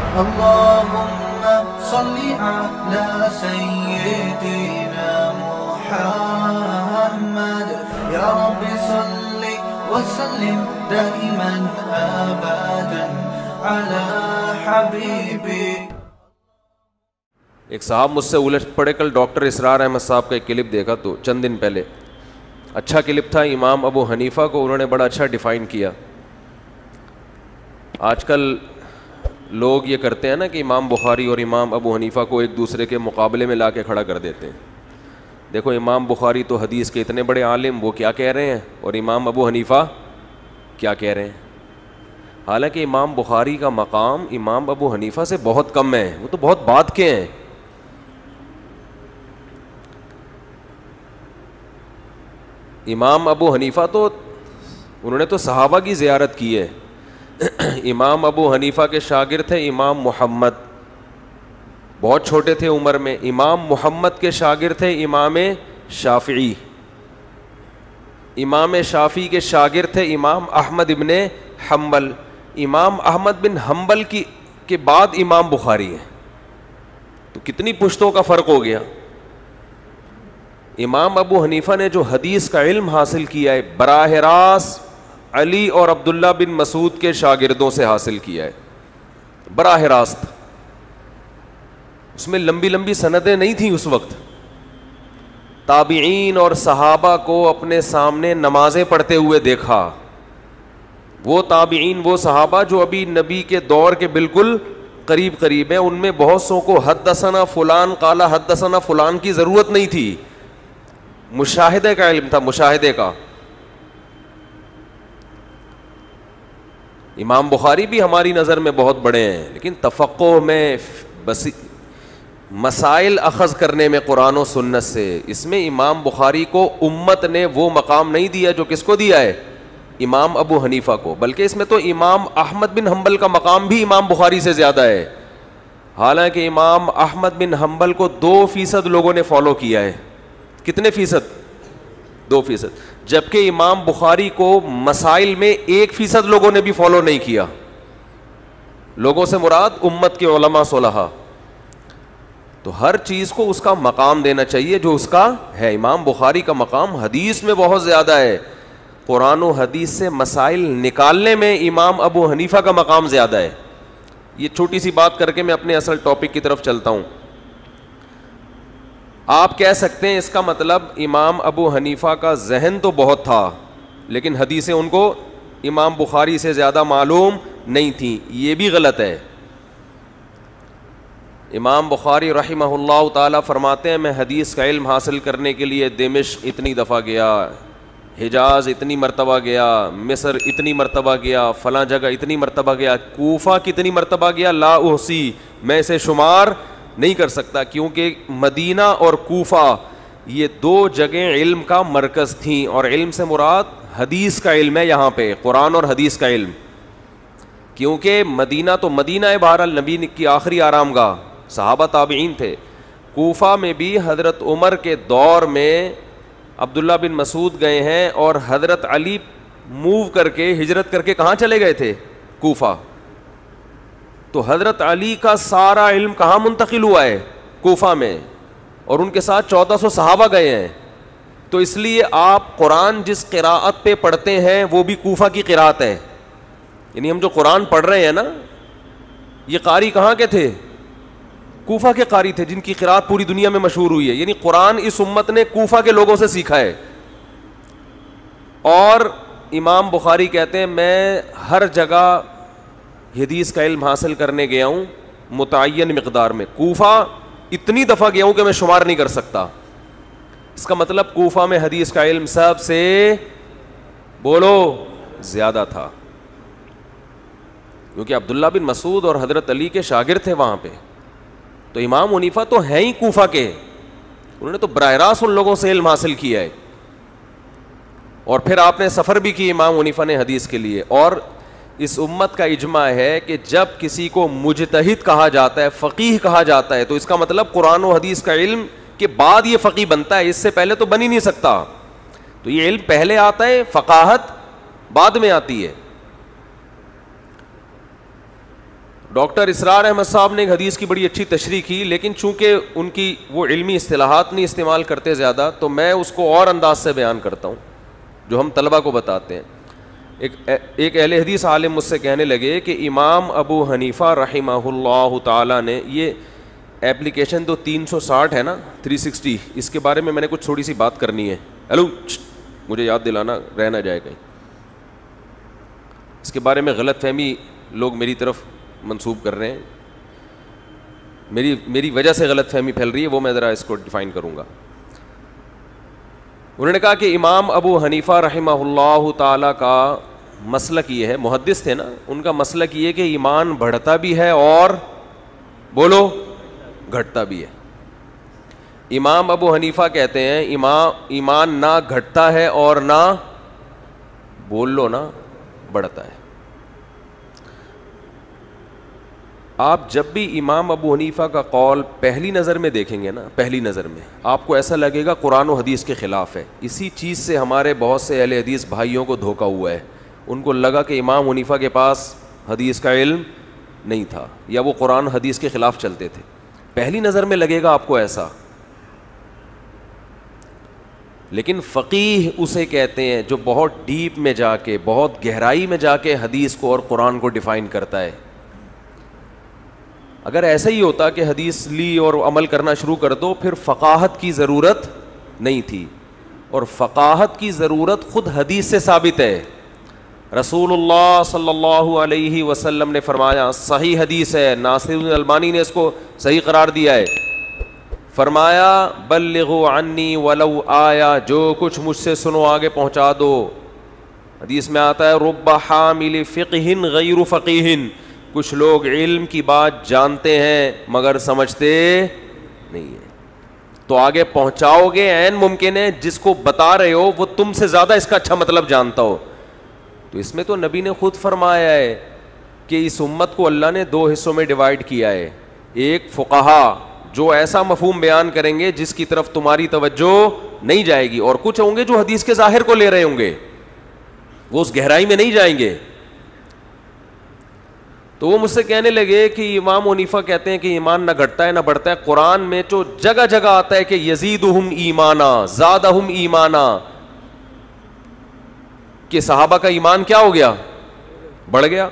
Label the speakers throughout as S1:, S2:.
S1: اللهم صل على سيدنا محمد يا رب صل وسلم دائما ابدا على حبيبي.
S2: ایک صاحب مجھ سے الجھ پڑے. کل ڈاکٹر اسرار احمد صاحب کا ایک کلپ دیکھا تو چند دن پہلے, اچھا کلپ تھا. امام ابو حنیفہ کو انہوں نے بڑا اچھا ڈیفائن کیا. آج کل لوگ یہ کرتے ہیں نا کہ امام بخاری اور امام ابو حنیفہ کو ایک دوسرے کے مقابلے میں لا کے کھڑا کر دیتے ہیں. دیکھو امام بخاری تو حدیث کے اتنے بڑے عالم, وہ کیا کہہ رہے ہیں, اور امام ابو حنیفہ کیا کہہ رہے ہیں. حالانکہ امام بخاری کا مقام امام ابو حنیفہ سے بہت کم ہے, وہ تو بہت بعد کے ہیں. امام ابو حنیفہ تو انہوں نے تو صحابہ کی زیارت کی ہے. امام ابو حنیفہ کے شاگرد تھے امام محمد, بہت چھوٹے تھے عمر میں. امام محمد کے شاگرد تھے امام شافعی. امام شافعی کے شاگرد تھے امام احمد ابن حنبل. امام احمد بن حنبل کے بعد امام بخاری ہے. تو کتنی پشتوں کا فرق ہو گیا. امام ابو حنیفہ نے جو حدیث کا علم حاصل کیا ہے براہ راست علی اور عبداللہ بن مسعود کے شاگردوں سے حاصل کیا ہے, براہ راست. اس میں لمبی لمبی سندیں نہیں تھیں اس وقت. تابعین اور صحابہ کو اپنے سامنے نمازیں پڑھتے ہوئے دیکھا. وہ تابعین, وہ صحابہ جو ابھی نبی کے دور کے بالکل قریب قریب ہیں, ان میں بہت سو کو حدثنا فلان قال حدثنا فلان کی ضرورت نہیں تھی. مشاہدے کا علم تھا, مشاہدے کا. امام بخاری بھی ہماری نظر میں بہت بڑے ہیں, لیکن تفقہ میں مسائل اخذ کرنے میں قرآن و سنت سے, اس میں امام بخاری کو امت نے وہ مقام نہیں دیا جو کس کو دیا ہے, امام ابو حنیفہ کو. بلکہ اس میں تو امام احمد بن حنبل کا مقام بھی امام بخاری سے زیادہ ہے. حالانکہ امام احمد بن حنبل کو 2% لوگوں نے فالو کیا ہے. کتنے فیصد؟ 2%. جبکہ امام بخاری کو مسائل میں 1% لوگوں نے بھی فالو نہیں کیا. لوگوں سے مراد امت کے علماء صلحاء. تو ہر چیز کو اس کا مقام دینا چاہیے جو اس کا ہے. امام بخاری کا مقام حدیث میں بہت زیادہ ہے. قرآن و حدیث سے مسائل نکالنے میں امام ابو حنیفہ کا مقام زیادہ ہے. یہ چھوٹی سی بات کر کے میں اپنے اصل ٹاپک کی طرف چلتا ہوں. آپ کہہ سکتے ہیں اس کا مطلب امام ابو حنیفہ کا ذہن تو بہت تھا, لیکن حدیثیں ان کو امام بخاری سے زیادہ معلوم نہیں تھیں. یہ بھی غلط ہے. امام بخاری رحمہ اللہ تعالی فرماتے ہیں میں حدیث کا علم حاصل کرنے کے لیے دمشق اتنی دفعہ گیا, حجاز اتنی مرتبہ گیا, مصر اتنی مرتبہ گیا, فلاں جگہ اتنی مرتبہ گیا, کوفہ کتنی مرتبہ گیا, لا احصی, میں اسے شمار نہیں کر سکتا. کیونکہ مدینہ اور کوفہ یہ 2 جگہیں علم کا مرکز تھیں, اور علم سے مراد حدیث کا علم ہے یہاں پہ, قرآن اور حدیث کا علم. کیونکہ مدینہ تو مدینہ ہے بہرحال, نبی کی آخری آرام گاہ, صحابہ تابعین تھے. کوفہ میں بھی حضرت عمر کے دور میں عبداللہ بن مسعود گئے ہیں, اور حضرت علی موو کر کے ہجرت کر کے کہاں چلے گئے تھے, کوفہ. تو حضرت علی کا سارا علم کہاں منتقل ہوا ہے, کوفہ میں, اور ان کے ساتھ 1400 صحابہ گئے ہیں. تو اس لیے آپ قرآن جس قراءت پہ پڑھتے ہیں وہ بھی کوفہ کی قراءت ہے. یعنی ہم جو قرآن پڑھ رہے ہیں نا, یہ قاری کہاں کے تھے, کوفہ کے قاری تھے, جن کی قراءت پوری دنیا میں مشہور ہوئی ہے. یعنی قرآن اس امت نے کوفہ کے لوگوں سے سیکھا ہے. اور امام بخاری کہتے ہیں میں ہر جگہ حدیث کا علم حاصل کرنے گیا ہوں متعین مقدار میں. کوفہ اتنی دفعہ گیا ہوں کہ میں شمار نہیں کر سکتا. اس کا مطلب کوفہ میں حدیث کا علم سب سے بولو زیادہ تھا, کیونکہ عبداللہ بن مسعود اور حضرت علی کے شاگرد تھے وہاں پہ. تو امام حنیفہ تو ہیں ہی کوفہ کے, انہوں نے تو براہ راست ان لوگوں سے علم حاصل کیا ہے. اور پھر آپ نے سفر بھی کی امام حنیفہ نے حدیث کے لیے. اور اس امت کا اجماع ہے کہ جب کسی کو مجتہد کہا جاتا ہے, فقیہ کہا جاتا ہے, تو اس کا مطلب قرآن و حدیث کا علم کے بعد یہ فقیہ بنتا ہے, اس سے پہلے تو بن ہی نہیں سکتا. تو یہ علم پہلے آتا ہے, فقاہت بعد میں آتی ہے. ڈاکٹر اسرار احمد صاحب نے ایک حدیث کی بڑی اچھی تشریح کی، لیکن چونکہ ان کی وہ علمی اصطلاحات نہیں استعمال کرتے زیادہ، تو میں اس کو اور انداز سے بیان کرتا ہوں جو ہم طلبہ کو بتاتے ہیں. ایک اہل حدیث عالم مجھ سے کہنے لگے کہ امام ابو حنیفہ رحمہ اللہ تعالیٰ نے، یہ ایپلیکیشن تو 360 ہے نا 360، اس کے بارے میں نے کچھ تھوڑی سی بات کرنی ہے. ہیلو، مجھے یاد دلانا، رہ نہ جائے کہیں. اس کے بارے میں غلط فہمی لوگ میری طرف منسوب کر رہے ہیں، میری وجہ سے غلط فہمی پھیل رہی ہے، وہ میں ذرا اس کو ڈیفائن کروں گا. انہوں نے کہا کہ امام ابو حنیفہ رحمہ اللہ تعالیٰ کا مسلک یہ ہے، محدث تھے نا، ان کا مسلک یہ ہے کہ ایمان بڑھتا بھی ہے اور بولو گھٹتا بھی ہے. امام ابو حنیفہ کہتے ہیں ایمان نہ گھٹتا ہے اور نہ بول لو نا بڑھتا ہے. آپ جب بھی امام ابو حنیفہ کا قول پہلی نظر میں دیکھیں گے نا، پہلی نظر میں آپ کو ایسا لگے گا قرآن و حدیث کے خلاف ہے. اسی چیز سے ہمارے بہت سے اہل حدیث بھائیوں کو دھوکا ہوا ہے. ان کو لگا کہ امام حنیفہ کے پاس حدیث کا علم نہیں تھا یا وہ قرآن حدیث کے خلاف چلتے تھے. پہلی نظر میں لگے گا آپ کو ایسا، لیکن فقیہ اسے کہتے ہیں جو بہت ڈیپ میں جا کے، بہت گہرائی میں جا کے حدیث کو اور قرآن کو ڈیفائن کرتا ہے. اگر ایسا ہی ہوتا کہ حدیث لی اور عمل کرنا شروع کر دو، پھر فقاہت کی ضرورت نہیں تھی. اور فقاہت کی ضرورت خود حدیث سے ثابت ہے. رسول اللہ صلی اللہ علیہ وسلم نے فرمایا، صحیح حدیث ہے، ناصر الالبانی نے اس کو صحیح قرار دیا ہے، فرمایا بلغوا عنی ولو آیا، جو کچھ مجھ سے سنو آگے پہنچا دو. حدیث میں آتا ہے رب حامل فقہ غیر فقیہ، کچھ لوگ علم کی بات جانتے ہیں مگر سمجھتے نہیں ہیں. تو آگے پہنچاؤ گے، عین ممکن ہے جس کو بتا رہے ہو وہ تم سے زیادہ اس کا اچھا مطلب جانتا ہو. تو اس میں تو نبی نے خود فرمایا ہے کہ اس امت کو اللہ نے 2 حصوں میں ڈیوائیڈ کیا ہے. ایک فقہا جو ایسا مفہوم بیان کریں گے جس کی طرف تمہاری توجہ نہیں جائے گی، اور کچھ ہوں گے جو حدیث کے ظاہر کو لے رہے ہوں گے، وہ اس گہرائی میں نہیں جائیں گے. تو وہ مجھ سے کہنے لگے کہ امام حنیفہ کہتے ہیں کہ ایمان نہ گھٹتا ہے نہ بڑھتا ہے. قرآن میں تو جگہ جگہ آتا ہے کہ یزیدہم ایمانا، زادہم ایمانا، کہ صحابہ کا ایمان کیا ہو گیا؟ بڑھ گیا.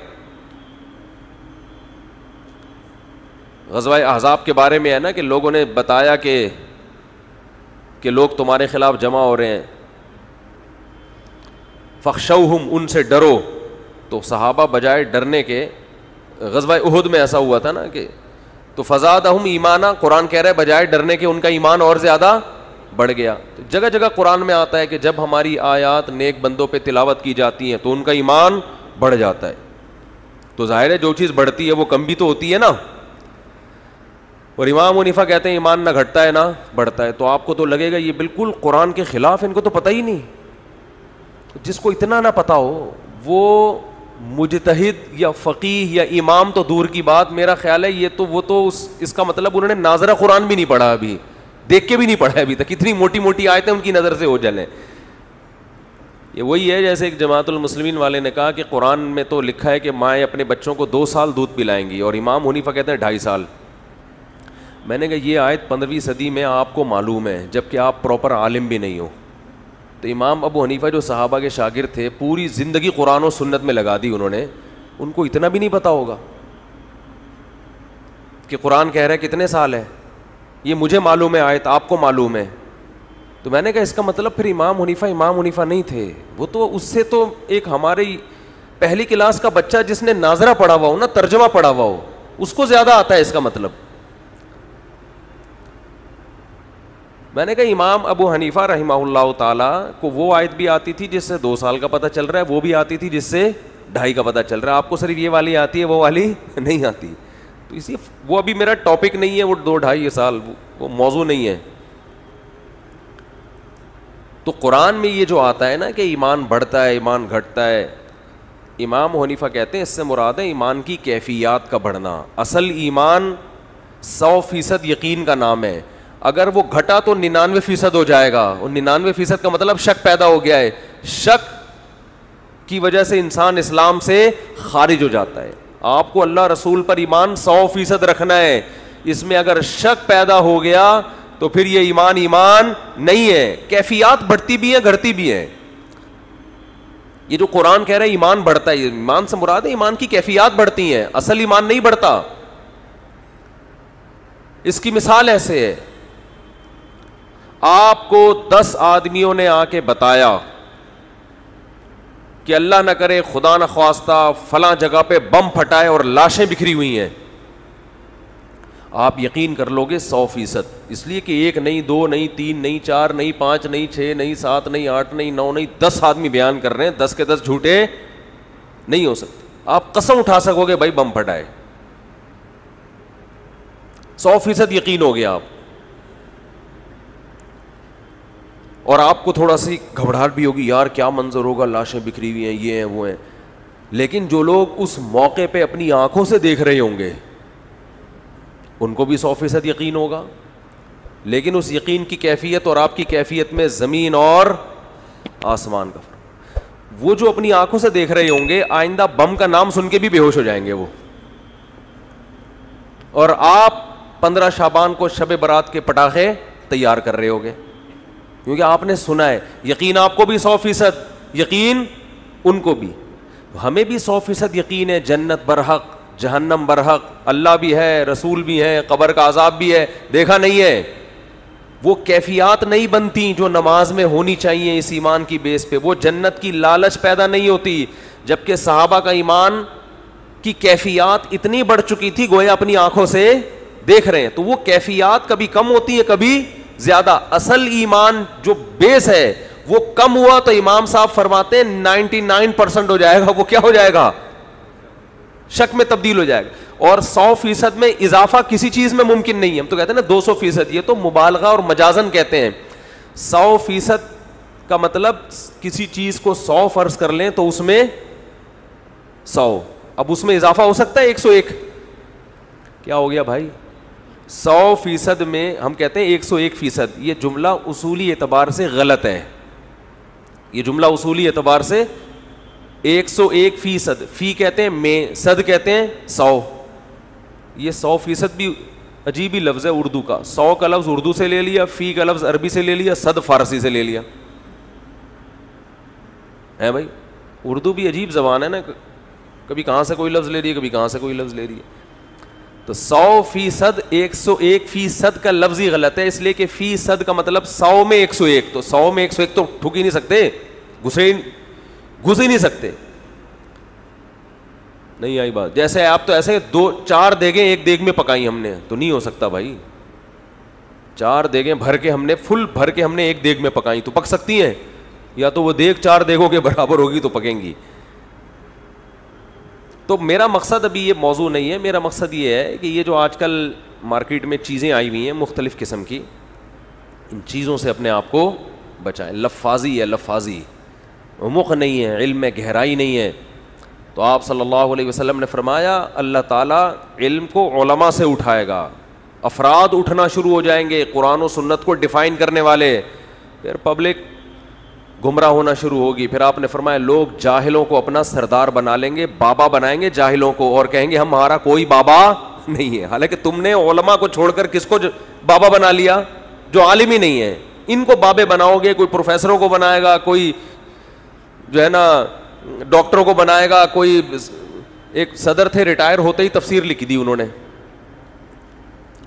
S2: غزوہ احزاب کے بارے میں ہے نا کہ لوگوں نے بتایا کہ لوگ تمہارے خلاف جمع ہو رہے ہیں، فخشوہم، ان سے ڈرو. تو صحابہ بجائے ڈرنے کے، غزوہ احد میں ایسا ہوا تھا نا کہ تو فزادہم ایمانا، قرآن کہہ رہا ہے بجائے ڈرنے کے ان کا ایمان اور زیادہ بڑھ گیا. تو جگہ جگہ قرآن میں آتا ہے کہ جب ہماری آیات نیک بندوں پہ تلاوت کی جاتی ہیں تو ان کا ایمان بڑھ جاتا ہے. تو ظاہر ہے جو چیز بڑھتی ہے وہ کم بھی تو ہوتی ہے نا. اور امام حنیفہ کہتے ہیں ایمان نہ گھٹتا ہے نہ بڑھتا ہے. تو آپ کو تو لگے گا یہ بالکل قرآن کے خلاف، ان کو تو پتہ ہی نہیں. جس کو اتنا نہ پتا ہو وہ مجتہد یا فقیہ یا امام تو دور کی بات، میرا خیال ہے یہ تو وہ تو اس کا مطلب انہوں نے ناظرہ قرآن بھی نہیں پڑھا، ابھی دیکھ کے بھی نہیں پڑھا ابھی تک. اتنی موٹی موٹی آیتیں ان کی نظر سے ہو جلیں. یہ وہی ہے جیسے ایک جماعت المسلمین والے نے کہا کہ قرآن میں تو لکھا ہے کہ مائیں اپنے بچوں کو 2 سال دودھ پلائیں گی، اور امام حنیفہ کہتے ہیں 2.5 سال. میں نے کہا یہ آیت 15ویں صدی میں آپ کو معلوم ہے جبکہ آپ پراپر عالم بھی نہیں ہو. تو امام ابو حنیفہ جو صحابہ کے شاگرد تھے، پوری زندگی قرآن و سنت میں لگا دی انہوں نے، ان کو اتنا بھی نہیں پتا ہوگا کہ قرآن کہہ رہا ہے کتنے سال ہے. یہ مجھے معلوم ہے آیت، آپ کو معلوم ہے. تو میں نے کہا اس کا مطلب پھر امام حنیفہ نہیں تھے، وہ تو اس سے تو ایک ہماری پہلی کلاس کا بچہ جس نے ناظرہ پڑھا ہوا ہو نا، ترجمہ پڑھا ہوا ہو، اس کو زیادہ آتا ہے اس کا مطلب. میں نے کہا امام ابو حنیفہ رحمہ اللہ تعالیٰ کو وہ آیت بھی آتی تھی جس سے 2 سال کا پتہ چل رہا ہے، وہ بھی آتی تھی جس سے 2.5 کا پتہ چل رہا ہے. آپ کو صرف یہ والی آتی ہے، وہ والی نہیں آتی. تو اسی وہ ابھی میرا ٹاپک نہیں ہے، وہ 2-2.5 سال وہ موضوع نہیں ہے. تو قرآن میں یہ جو آتا ہے نا کہ ایمان بڑھتا ہے ایمان گھٹتا ہے، امام حنیفہ کہتے ہیں اس سے مراد ہے ایمان کی کیفیات کا بڑھنا. اصل ایمان 100% یقین کا نام ہے. اگر وہ گھٹا تو 99% ہو جائے گا، اور 99% کا مطلب شک پیدا ہو گیا ہے. شک کی وجہ سے انسان اسلام سے خارج ہو جاتا ہے. آپ کو اللہ رسول پر ایمان 100% رکھنا ہے. اس میں اگر شک پیدا ہو گیا تو پھر یہ ایمان نہیں ہے. کیفیات بڑھتی بھی ہیں گھٹتی بھی ہیں. یہ جو قرآن کہہ رہا ہے ایمان بڑھتا ہے, ایمان سے مراد ہے ایمان کی کیفیات بڑھتی ہیں, اصل ایمان نہیں بڑھتا. اس کی مثال ایسے ہے, آپ کو 10 آدمیوں نے آ کے بتایا کہ اللہ نہ کرے خدا نہ خواستہ فلاں جگہ پہ بم پھٹائے اور لاشیں بکھری ہوئی ہیں, آپ یقین کر لو گے 100%. اس لیے کہ 1 نہیں 2 نہیں 3 نہیں 4 نہیں 5 نہیں 6 نہیں 7 نہیں 8 نہیں 9 نہیں 10 آدمی بیان کر رہے ہیں, 10 کے 10 جھوٹے نہیں ہو سکتے. آپ قسم اٹھا سکو گے بھائی بم پھٹائے, 100% یقین ہو گیا آپ. اور آپ کو تھوڑا سی گھبراہٹ بھی ہوگی, یار کیا منظر ہوگا, لاشیں بکھری ہوئی ہیں, یہ ہیں وہ ہیں. لیکن جو لوگ اس موقع پہ اپنی آنکھوں سے دیکھ رہے ہوں گے ان کو بھی 100% یقین ہوگا. لیکن اس یقین کی کیفیت اور آپ کی کیفیت میں زمین اور آسمان کا فرق. وہ جو اپنی آنکھوں سے دیکھ رہے ہوں گے آئندہ بم کا نام سن کے بھی بے ہوش ہو جائیں گے وہ, اور آپ 15 شعبان کو شب برات کے پٹاخے تیار کر رہے ہوگے کیونکہ آپ نے سنا ہے. یقین آپ کو بھی 100%, یقین ان کو بھی. ہمیں بھی 100% یقین ہے جنت برحق, جہنم برحق, اللہ بھی ہے, رسول بھی ہے, قبر کا عذاب بھی ہے. دیکھا نہیں ہے, وہ کیفیات نہیں بنتی جو نماز میں ہونی چاہیے اس ایمان کی بیس پہ. وہ جنت کی لالچ پیدا نہیں ہوتی. جبکہ صحابہ کا ایمان کی کیفیات اتنی بڑھ چکی تھی گویا اپنی آنکھوں سے دیکھ رہے ہیں, تو وہ کیفیات کبھی کم ہوتی ہے کبھی زیادہ. اصل ایمان جو بیس ہے وہ کم ہوا تو امام صاحب فرماتے ہیں 99% ہو جائے گا, وہ کیا ہو جائے گا, شک میں تبدیل ہو جائے گا. اور 100% میں اضافہ کسی چیز میں ممکن نہیں ہے. ہم تو کہتے ہیں نا 200%, یہ تو مبالغہ اور مجازن کہتے ہیں. 100% کا مطلب کسی چیز کو 100 فرض کر لیں تو اس میں 100, اب اس میں اضافہ ہو سکتا ہے 101. کیا ہو گیا بھائی, 100% میں ہم کہتے ہیں 101%. یہ جملہ اصولی اعتبار سے غلط ہے. یہ جملہ اصولی اعتبار سے 101%, فی کہتے ہیں میں, صد کہتے ہیں 100. یہ 100% بھی عجیب ہی لفظ ہے اردو کا. 100 کا لفظ اردو سے لے لیا, فی کا لفظ عربی سے لے لیا, صد فارسی سے لے لیا ہے. بھائی اردو بھی عجیب زبان ہے نا, کبھی کہاں سے کوئی لفظ لے رہی ہے, کبھی کہاں سے کوئی لفظ لے رہی ہے. تو 100%, 101% کا لفظ ہی غلط ہے, اس لیے کہ فیصد کا مطلب 100 میں 101, تو 100 میں 101 تو ٹھک ہی نہیں سکتے, گھس ہی نہیں سکتے. نہیں آئی بات. جیسے آپ تو ایسے 4 دیگیں ایک دیگ میں پکائی ہم نے, تو نہیں ہو سکتا بھائی. 4 دیگیں بھر کے ہم نے, فل بھر کے ہم نے ایک دیگ میں پکائی تو پک سکتی ہیں, یا تو وہ دیگ 4 دیگوں کے برابر ہوگی تو پکیں گی. تو میرا مقصد ابھی یہ موضوع نہیں ہے. میرا مقصد یہ ہے کہ یہ جو آج کل مارکیٹ میں چیزیں آئی ہوئی ہیں مختلف قسم کی, ان چیزوں سے اپنے آپ کو بچائیں. لفاظی ہے, لفاظی عمق نہیں ہے, علم میں گہرائی نہیں ہے. تو آپ صلی اللہ علیہ وسلم نے فرمایا اللہ تعالیٰ علم کو علماء سے اٹھائے گا, افراد اٹھنا شروع ہو جائیں گے قرآن و سنت کو ڈیفائن کرنے والے, پھر پبلک گمراہ ہونا شروع ہوگی. پھر آپ نے فرمایا لوگ جاہلوں کو اپنا سردار بنا لیں گے, بابا بنائیں گے جاہلوں کو, اور کہیں گے ہمارا کوئی بابا نہیں ہے. حالانکہ تم نے علماء کو چھوڑ کر کس کو بابا بنا لیا, جو عالم ہی نہیں ہے. ان کو بابے بناؤ گے, کوئی پروفیسروں کو بنائے گا, کوئی جو ہے نا ڈاکٹروں کو بنائے گا. کوئی ایک صدر تھے ریٹائر ہوتے ہی تفسیر لکھ دی انہوں نے.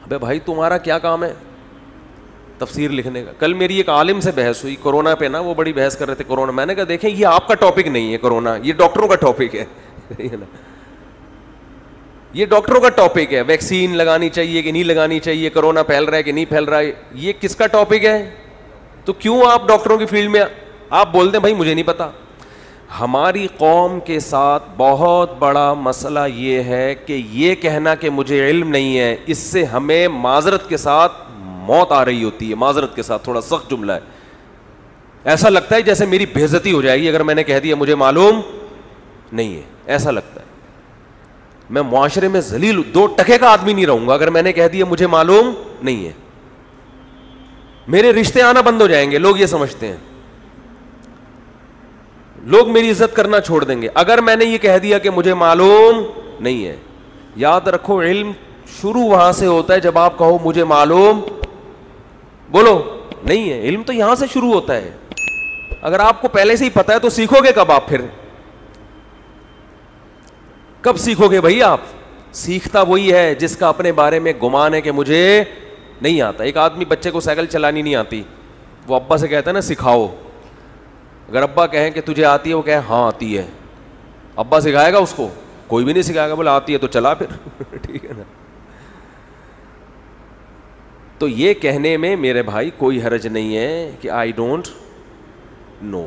S2: ابے بھائی تمہارا کیا کام ہے تفسیر لکھنے کا. کل میری ایک عالم سے بحث ہوئی کورونا پہ نا, وہ بڑی بحث کر رہے تھے کورونا. میں نے کہا دیکھیں یہ آپ کا ٹاپک نہیں ہے کورونا, یہ ڈاکٹروں کا ٹاپک ہے. یہ ڈاکٹروں کا ٹاپک ہے, ویکسین لگانی چاہیے کہ نہیں لگانی چاہیے, کورونا پھیل رہا ہے کہ نہیں پھیل رہا ہے, یہ کس کا ٹاپک ہے. تو کیوں آپ ڈاکٹروں کی فیلڈ میں آپ بولتے ہیں بھائی مجھے نہیں پتا. ہماری قوم کے ساتھ بہت بڑا مسئلہ یہ ہے کہ یہ کہنا کہ مجھے علم نہیں ہے, اس سے ہمیں معذرت کے ساتھ موت آ رہی ہوتی ہے. معذرت کے ساتھ, تھوڑا سخت جملہ ہے, ایسا لگتا ہے جیسے میری بے عزتی ہو جائے گی اگر میں نے کہہ دیا مجھے معلوم نہیں ہے. ایسا لگتا ہے میں معاشرے میں ذلیل 2 ٹکے کا آدمی نہیں رہوں گا اگر میں نے کہہ دیا مجھے معلوم نہیں ہے. میرے رشتے آنا بند ہو جائیں گے, لوگ یہ سمجھتے ہیں. لوگ میری عزت کرنا چھوڑ دیں گے اگر میں نے یہ کہہ دیا کہ مجھے معلوم نہیں ہے. یاد رکھو علم شروع وہاں سے ہوتا ہے جب آپ کہو مجھے معلوم, بولو نہیں ہے. علم تو یہاں سے شروع ہوتا ہے. اگر آپ کو پہلے سے ہی پتا ہے تو سیکھو گے کب؟ آپ پھر کب سیکھو گے بھائی؟ آپ سیکھتا وہی ہے جس کا اپنے بارے میں گمان ہے کہ مجھے نہیں آتا. ایک آدمی بچے کو سائیکل چلانی نہیں آتی, وہ ابا سے کہتا ہے نا سکھاؤ. اگر ابا کہیں کہ تجھے آتی ہے, وہ کہے ہاں آتی ہے, ابا سکھائے گا اس کو؟ کوئی بھی نہیں سکھائے گا. بولا آتی ہے تو چلا پھر. ٹھیک ہے نا. تو یہ کہنے میں میرے بھائی کوئی حرج نہیں ہے کہ آئی ڈونٹ نو.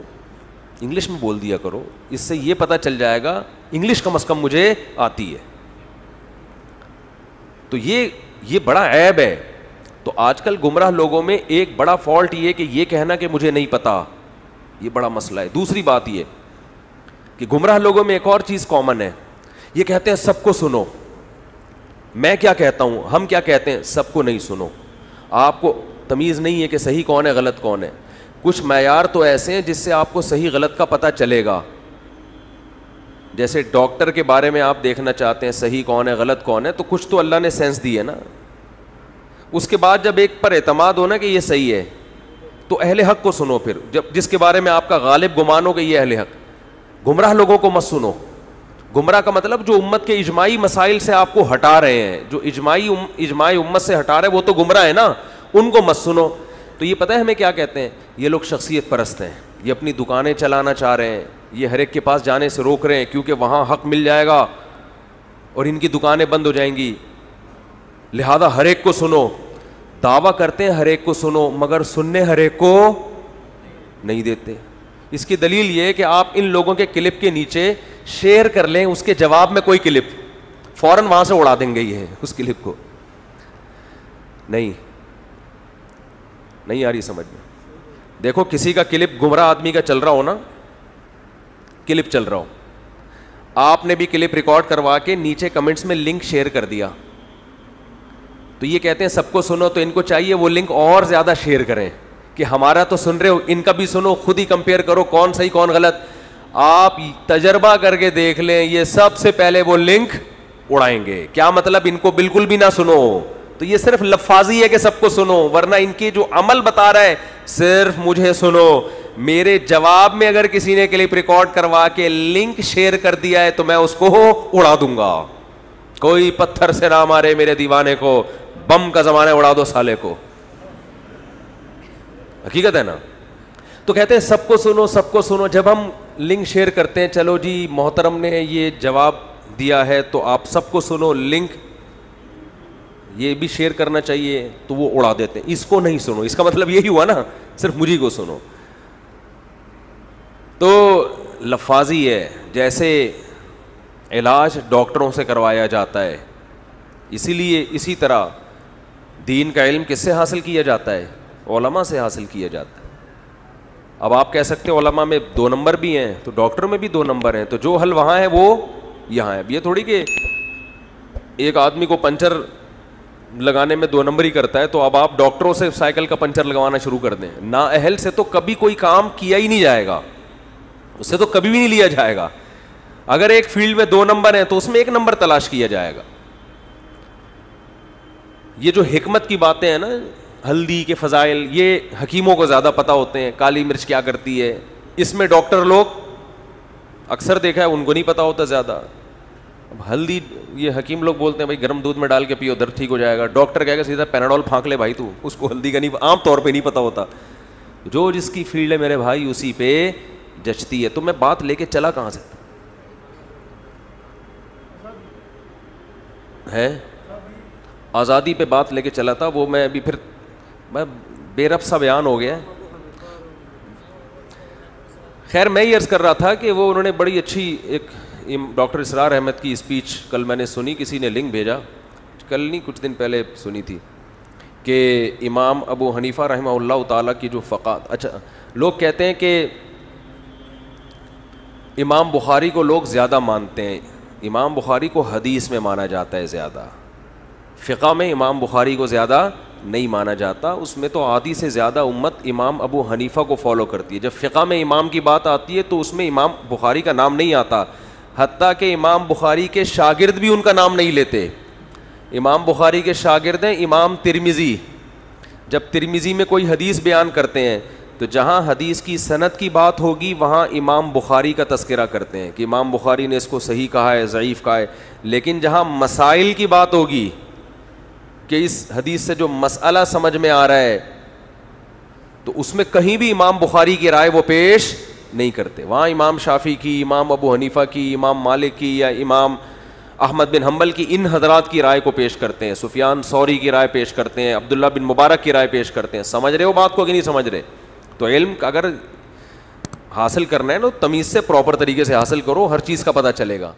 S2: انگلش میں بول دیا کرو, اس سے یہ پتہ چل جائے گا انگلش کم از کم مجھے آتی ہے. تو یہ بڑا عیب ہے. تو آج کل گمراہ لوگوں میں ایک بڑا فالٹ یہ کہ یہ کہنا کہ مجھے نہیں پتا, یہ بڑا مسئلہ ہے. دوسری بات یہ کہ گمراہ لوگوں میں ایک اور چیز کامن ہے, یہ کہتے ہیں سب کو سنو. میں کیا کہتا ہوں, ہم کیا کہتے ہیں, سب کو نہیں سنو. آپ کو تمیز نہیں ہے کہ صحیح کون ہے غلط کون ہے. کچھ معیار تو ایسے ہیں جس سے آپ کو صحیح غلط کا پتہ چلے گا. جیسے ڈاکٹر کے بارے میں آپ دیکھنا چاہتے ہیں صحیح کون ہے غلط کون ہے, تو کچھ تو اللہ نے سینس دی ہے نا. اس کے بعد جب ایک پر اعتماد ہونا کہ یہ صحیح ہے تو اہل حق کو سنو. پھر جب جس کے بارے میں آپ کا غالب گمان ہو کہ یہ اہل حق. گمراہ لوگوں کو مت سنو. گمراہ کا مطلب جو امت کے اجماعی مسائل سے آپ کو ہٹا رہے ہیں, جو اجماعی امت سے ہٹا رہے ہیں, وہ تو گمراہ ہے نا, ان کو مت سنو. تو یہ پتہ ہے ہمیں کیا کہتے ہیں, یہ لوگ شخصیت پرست ہیں, یہ اپنی دکانیں چلانا چاہ رہے ہیں, یہ ہر ایک کے پاس جانے سے روک رہے ہیں کیونکہ وہاں حق مل جائے گا اور ان کی دکانیں بند ہو جائیں گی, لہذا ہر ایک کو سنو. دعویٰ کرتے ہیں ہر ایک کو سنو, مگر سننے ہر ایک کو نہیں دیتے. اس کی دلیل یہ ہے کہ آپ ان لوگوں کے کلپ کے نیچے شیئر کر لیں, اس کے جواب میں کوئی کلپ, فوراً وہاں سے اڑا دیں گے یہ اس کلپ کو. نہیں آ رہی سمجھ میں. دیکھو کسی کا کلپ گمراہ آدمی کا چل رہا ہو نا, کلپ چل رہا ہو, آپ نے بھی کلپ ریکارڈ کروا کے نیچے کمنٹس میں لنک شیئر کر دیا, تو یہ کہتے ہیں سب کو سنو. تو ان کو چاہیے وہ لنک اور زیادہ شیئر کریں کہ ہمارا تو سن رہے ہو, ان کا بھی سنو, خود ہی کمپیئر کرو کون صحیح کون غلط. آپ تجربہ کر کے دیکھ لیں, یہ سب سے پہلے وہ لنک اڑائیں گے. کیا مطلب ان کو بالکل بھی نہ سنو؟ تو یہ صرف لفاظی ہے کہ سب کو سنو, ورنہ ان کی جو عمل بتا رہا ہے صرف مجھے سنو. میرے جواب میں اگر کسی نے کلپ ریکارڈ کروا کے لنک شیئر کر دیا ہے تو میں اس کو اڑا دوں گا. کوئی پتھر سے نہ مارے میرے دیوانے کو, بم کا زمانہ اڑا دو سالے کو. حقیقت ہے نا. تو کہتے ہیں سب کو سنو سب کو سنو. جب ہم لنک شیئر کرتے ہیں, چلو جی محترم نے یہ جواب دیا ہے تو آپ سب کو سنو, لنک یہ بھی شیئر کرنا چاہیے, تو وہ اڑا دیتے ہیں, اس کو نہیں سنو. اس کا مطلب یہی ہوا نا, صرف مجھے کو سنو. تو لفاظی ہے. جیسے علاج ڈاکٹروں سے کروایا جاتا ہے, اسی لیے اسی طرح دین کا علم کس سے حاصل کیا جاتا ہے؟ علماء سے حاصل کیا جاتا ہے. اب آپ کہہ سکتے ہیں علماء میں 2 نمبر بھی ہیں, تو ڈاکٹروں میں بھی 2 نمبر ہیں, تو جو حل وہاں ہے وہ یہاں ہے. یہ تھوڑی کہ ایک آدمی کو پنچر لگانے میں 2 نمبر ہی کرتا ہے, تو اب آپ ڈاکٹروں سے سائیکل کا پنچر لگوانا شروع کر دیں. نااہل سے تو کبھی کوئی کام کیا ہی نہیں جائے گا, اس سے تو کبھی بھی نہیں لیا جائے گا. اگر ایک فیلڈ میں 2 نمبر ہیں تو اس میں 1 نمبر تلاش کیا جائے گا. یہ جو حکمت کی باتیں ہیں نا, ہلدی کے فضائل, یہ حکیموں کو زیادہ پتہ ہوتے ہیں. کالی مرچ کیا کرتی ہے, اس میں ڈاکٹر لوگ اکثر دیکھا ہے ان کو نہیں پتہ ہوتا زیادہ. اب ہلدی یہ حکیم لوگ بولتے ہیں بھائی گرم دودھ میں ڈال کے پیو, درد ٹھیک ہو جائے گا. ڈاکٹر کہے گا سیدھا پیناڈول پھانک لے بھائی تو, اس کو ہلدی کا نہیں, عام طور پہ نہیں پتہ ہوتا. جو جس کی فیلڈ ہے میرے بھائی اسی پہ جچتی ہے. تو میں بات لے کے چلا کہاں سے ہے, آزادی پہ بات لے کے چلا تھا. وہ میں ابھی پھر میں بے رب سا بیان ہو گیا. خیر میں یہ عرض کر رہا تھا کہ وہ انہوں نے بڑی اچھی ایک ڈاکٹر اسرار احمد کی اسپیچ کل میں نے سنی, کسی نے لنک بھیجا, کل نہیں کچھ دن پہلے سنی تھی, کہ امام ابو حنیفہ رحمہ اللہ تعالیٰ کی جو فقات. اچھا لوگ کہتے ہیں کہ امام بخاری کو لوگ زیادہ مانتے ہیں. امام بخاری کو حدیث میں مانا جاتا ہے زیادہ, فقہ میں امام بخاری کو زیادہ نہیں مانا جاتا. اس میں تو آدھی سے زیادہ امت امام ابو حنیفہ کو فالو کرتی ہے. جب فقہ میں امام کی بات آتی ہے تو اس میں امام بخاری کا نام نہیں آتا, حتیٰ کہ امام بخاری کے شاگرد بھی ان کا نام نہیں لیتے. امام بخاری کے شاگرد ہیں امام ترمذی. جب ترمذی میں کوئی حدیث بیان کرتے ہیں تو جہاں حدیث کی سند کی بات ہوگی وہاں امام بخاری کا تذکرہ کرتے ہیں کہ امام بخاری نے اس کو صحیح کہا ہے, ضعیف کہا ہے. لیکن جہاں مسائل کی بات ہوگی کہ اس حدیث سے جو مسئلہ سمجھ میں آ رہا ہے تو اس میں کہیں بھی امام بخاری کی رائے وہ پیش نہیں کرتے. وہاں امام شافعی کی, امام ابو حنیفہ کی, امام مالک کی یا امام احمد بن حنبل کی, ان حضرات کی رائے کو پیش کرتے ہیں, سفیان ثوری کی رائے پیش کرتے ہیں, عبداللہ بن مبارک کی رائے پیش کرتے ہیں. سمجھ رہے ہو بات کو کہ نہیں سمجھ رہے؟ تو علم اگر حاصل کرنا ہے نا تمیز سے پراپر طریقے سے حاصل کرو, ہر چیز کا پتہ چلے گا.